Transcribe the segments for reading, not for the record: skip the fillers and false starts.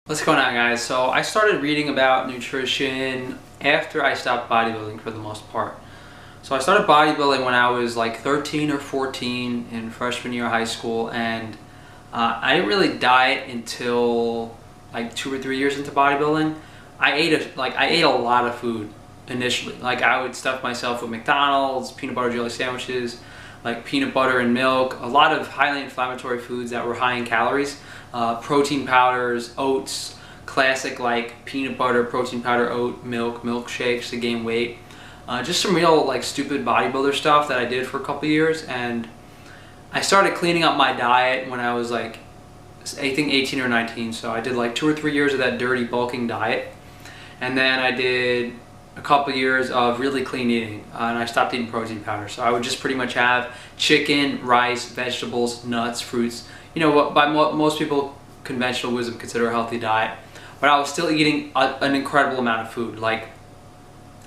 What's going on, guys? So I started reading about nutrition after I stopped bodybuilding for the most part. So I started bodybuilding when I was like 13 or 14 in freshman year of high school, and I didn't really diet until like 2 or 3 years into bodybuilding. I ate a lot of food initially. Like I would stuff myself with McDonald's, peanut butter jelly sandwiches, like peanut butter and milk, a lot of highly inflammatory foods that were high in calories, protein powders, oats, classic like peanut butter, protein powder, oat milk, milkshakes to gain weight. Just some real like stupid bodybuilder stuff that I did for a couple years, and I started cleaning up my diet when I was like, I think 18 or 19, so I did like 2 or 3 years of that dirty bulking diet, and then I did a couple years of really clean eating, and I stopped eating protein powder. So I would just pretty much have chicken, rice, vegetables, nuts, fruits. You know what most people conventional wisdom consider a healthy diet. But I was still eating an incredible amount of food. Like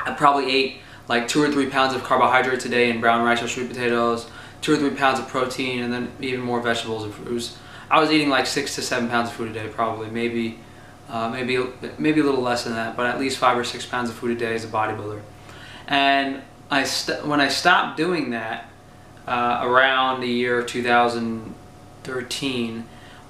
I probably ate like 2 or 3 pounds of carbohydrates a day in brown rice or sweet potatoes, 2 or 3 pounds of protein, and then even more vegetables and fruits. I was eating like 6 to 7 pounds of food a day, probably, maybe a little less than that, but at least 5 or 6 pounds of food a day as a bodybuilder. And when I stopped doing that around the year 2013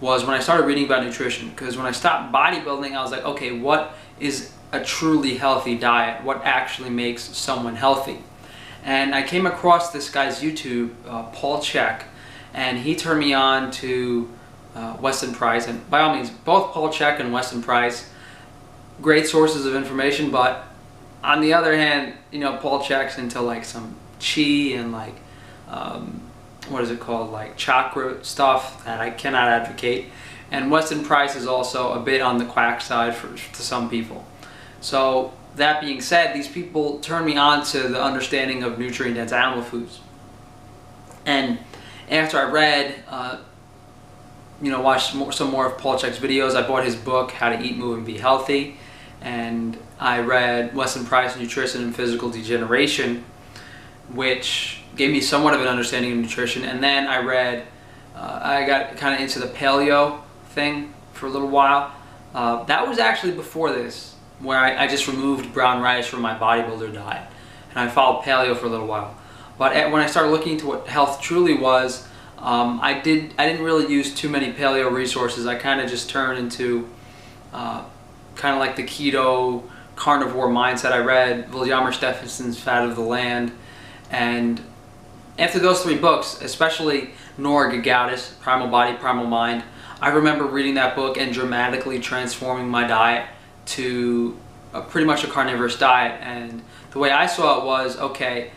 was when I started reading about nutrition. Because when I stopped bodybuilding, I was like, okay, what is a truly healthy diet? What actually makes someone healthy? And I came across this guy's YouTube, Paul Chek, and he turned me on to Weston Price. And by all means, both Paul Chek and Weston Price, great sources of information. But on the other hand, you know, Paul Chek's into like some chi and like what is it called, like chakra stuff that I cannot advocate. And Weston Price is also a bit on the quack side to some people. So that being said, these people turned me on to the understanding of nutrient-dense animal foods. And after I read, watched some more of Paul Chek's videos, I bought his book, How to Eat, Move, and Be Healthy. And I read Weston Price, Nutrition and Physical Degeneration, which gave me somewhat of an understanding of nutrition. And then I read, I got kind of into the paleo thing for a little while. That was actually before this, where I just removed brown rice from my bodybuilder diet, and I followed paleo for a little while. But when I started looking into what health truly was, I didn't really use too many paleo resources. I kind of just turned into kind of like the keto carnivore mindset. I read William Stephenson's Fat of the Land, and after those 3 books, especially Nora Gagaudis, Primal Body, Primal Mind, I remember reading that book and dramatically transforming my diet to pretty much a carnivorous diet. And the way I saw it was, okay,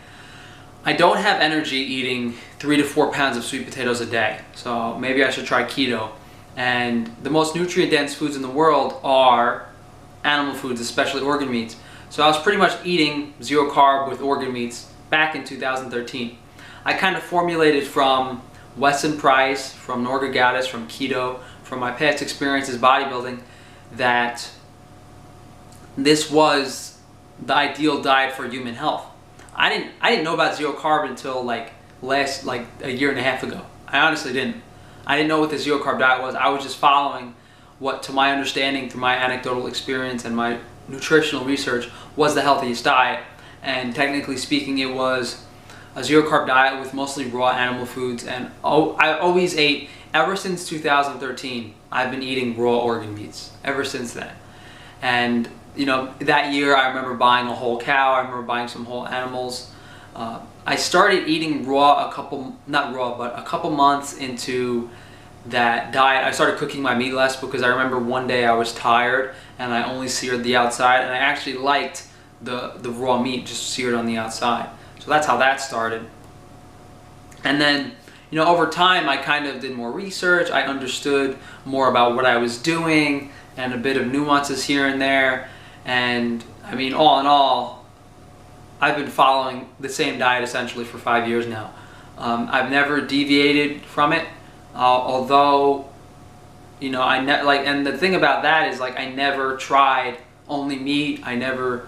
I don't have energy eating 3 to 4 pounds of sweet potatoes a day, so maybe I should try keto. And the most nutrient-dense foods in the world are animal foods, especially organ meats. So I was pretty much eating 0 carb with organ meats back in 2013. I kind of formulated from Weston Price, from Nora Gagaudis, from keto, from my past experiences bodybuilding, that this was the ideal diet for human health. I didn't know about 0 carb until like a year and a half ago. I honestly didn't. I didn't know what the 0 carb diet was. I was just following what, to my understanding, through my anecdotal experience and my nutritional research, was the healthiest diet. And technically speaking, it was a 0 carb diet with mostly raw animal foods. And I always ate, ever since 2013, I've been eating raw organ meats ever since then. And you know, that year I remember buying a whole cow, I remember buying some whole animals. I started eating raw a couple months into that diet. I started cooking my meat less because I remember one day I was tired and I only seared the outside, and I actually liked the raw meat just seared on the outside. So that's how that started. And then, you know, over time I kind of did more research. I understood more about what I was doing and a bit of nuances here and there. And I mean, all in all, I've been following the same diet essentially for 5 years now. I've never deviated from it, although, you know, and the thing about that is, like, I never tried only meat. I never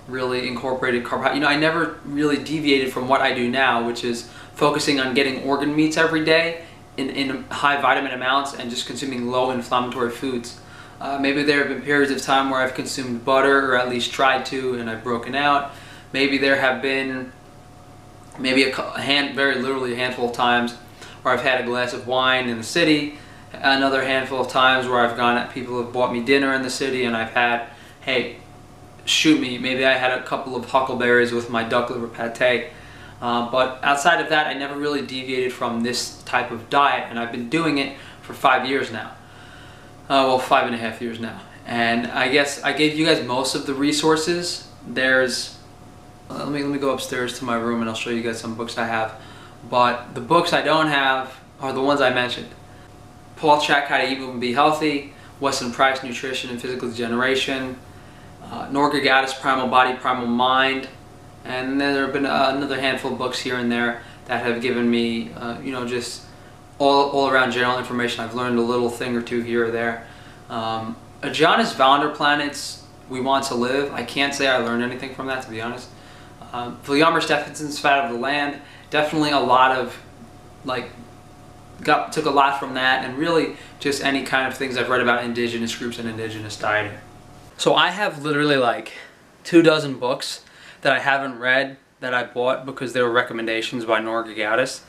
really incorporated carbohydrates. You know, I never really deviated from what I do now, which is focusing on getting organ meats every day in high vitamin amounts and just consuming low inflammatory foods. Maybe there have been periods of time where I've consumed butter, or at least tried to, and I've broken out. Maybe there have been maybe very literally a handful of times where I've had a glass of wine in the city. Another handful of times where I've gone at people have bought me dinner in the city, and I've had, hey, shoot me, maybe I had a couple of huckleberries with my duck liver pate. But outside of that, I never really deviated from this type of diet, and I've been doing it for 5 years now. Well, 5.5 years now. And I guess I gave you guys most of the resources. There's, let me go upstairs to my room and I'll show you guys some books I have. But the books I don't have are the ones I mentioned. Paul Chek, How to Eat, Move, and Be Healthy. Weston Price, Nutrition and Physical Degeneration. Norga Gaddis, Primal Body, Primal Mind. And then there have been another handful of books here and there that have given me, you know, just all around general information. I've learned a little thing or two here or there. Jonas Vanderplanet's We Want to Live, I can't say I learned anything from that, to be honest. Vilhjalmur Steffenson's Fat of the Land, definitely a lot of, like, took a lot from that, and really just any kind of things I've read about indigenous groups and indigenous dieting. So I have literally like 24 books that I haven't read that I bought because they were recommendations by Norga Gaddis,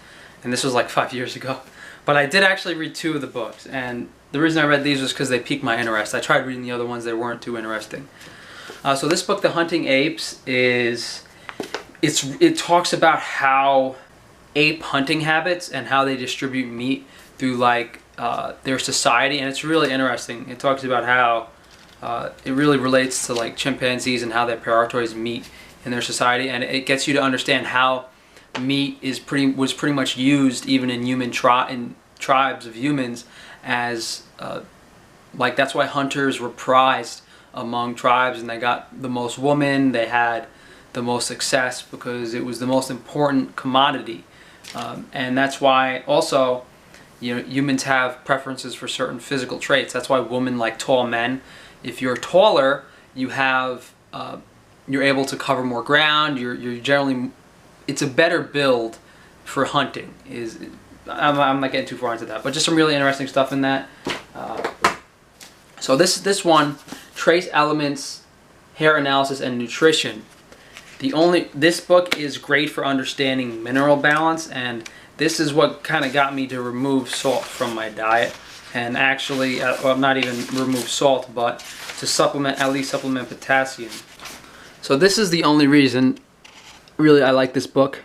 and this was like 5 years ago. But I did actually read 2 of the books, and the reason I read these was because they piqued my interest. I tried reading the other ones, they weren't too interesting. So this book, The Hunting Apes, it talks about how ape hunting habits and how they distribute meat through like their society, and it's really interesting. It talks about how it really relates to like chimpanzees and how they prioritize meat in their society, and it gets you to understand how meat was pretty much used even in tribes of humans as like, that's why hunters were prized among tribes, and they got the most women, they had the most success because it was the most important commodity. And that's why also, you know, humans have preferences for certain physical traits. That's why women like tall men. If you're taller, you have you're able to cover more ground. You're generally, it's a better build for hunting. I'm not getting too far into that, but just some really interesting stuff in that. So this one, Trace Elements, Hair Analysis, and Nutrition. This book is great for understanding mineral balance, and this is what kind of got me to remove salt from my diet, and actually, well, not even remove salt, but to at least supplement potassium. So this is the only reason, really, I like this book.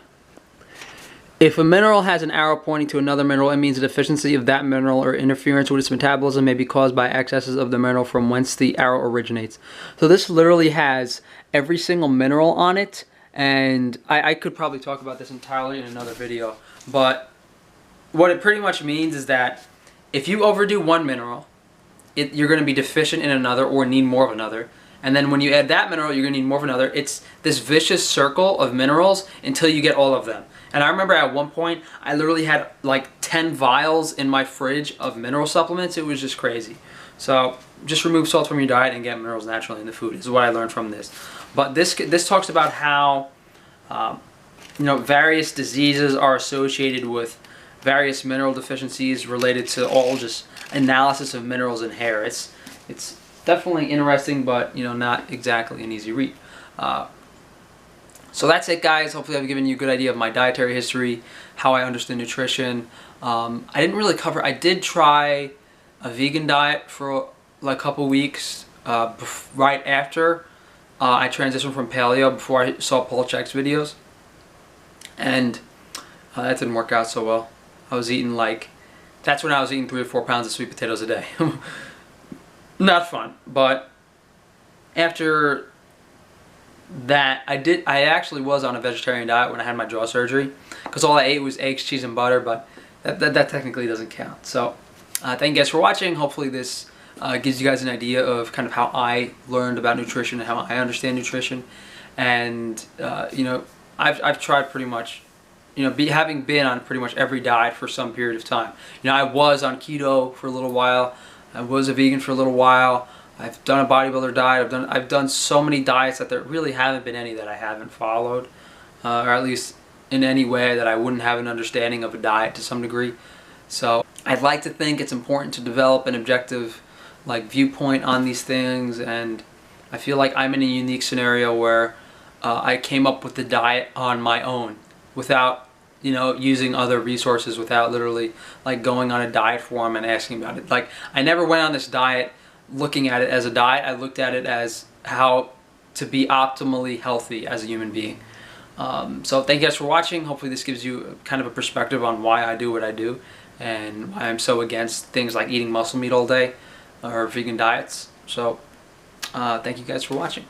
If a mineral has an arrow pointing to another mineral, it means a deficiency of that mineral or interference with its metabolism may be caused by excesses of the mineral from whence the arrow originates. So this literally has every single mineral on it, and I could probably talk about this entirely in another video, but what it pretty much means is that if you overdo one mineral, you're going to be deficient in another or need more of another. And then when you add that mineral, you're going to need more of another. It's this vicious circle of minerals until you get all of them. And I remember at one point, I literally had like 10 vials in my fridge of mineral supplements. It was just crazy. So just remove salt from your diet and get minerals naturally in the food is what I learned from this. But this talks about how you know, various diseases are associated with various mineral deficiencies related to all just analysis of minerals in hair. It's definitely interesting, but you know, not exactly an easy read. So that's it, guys. Hopefully I've given you a good idea of my dietary history, how I understand nutrition. I didn't really cover, I did try a vegan diet for like a couple weeks right after I transitioned from paleo, before I saw Paul Chek's videos, and that didn't work out so well. I was eating like, that's when I was eating 3 or 4 pounds of sweet potatoes a day. Not fun, but after that, I actually was on a vegetarian diet when I had my jaw surgery, because all I ate was eggs, cheese, and butter, but that technically doesn't count. So thank you guys for watching. Hopefully this gives you guys an idea of kind of how I learned about nutrition and how I understand nutrition. And you know, I've tried pretty much, you know, having been on pretty much every diet for some period of time. You know, I was on keto for a little while. I was a vegan for a little while. I've done a bodybuilder diet. I've done so many diets that there really haven't been any that I haven't followed, or at least in any way that I wouldn't have an understanding of a diet to some degree. So I'd like to think it's important to develop an objective like viewpoint on these things, and I feel like I'm in a unique scenario where I came up with the diet on my own without, you know, using other resources, without literally like going on a diet forum and asking about it. Like, I never went on this diet looking at it as a diet. I looked at it as how to be optimally healthy as a human being. So thank you guys for watching. Hopefully this gives you kind of a perspective on why I do what I do and why I'm so against things like eating muscle meat all day or vegan diets. So thank you guys for watching.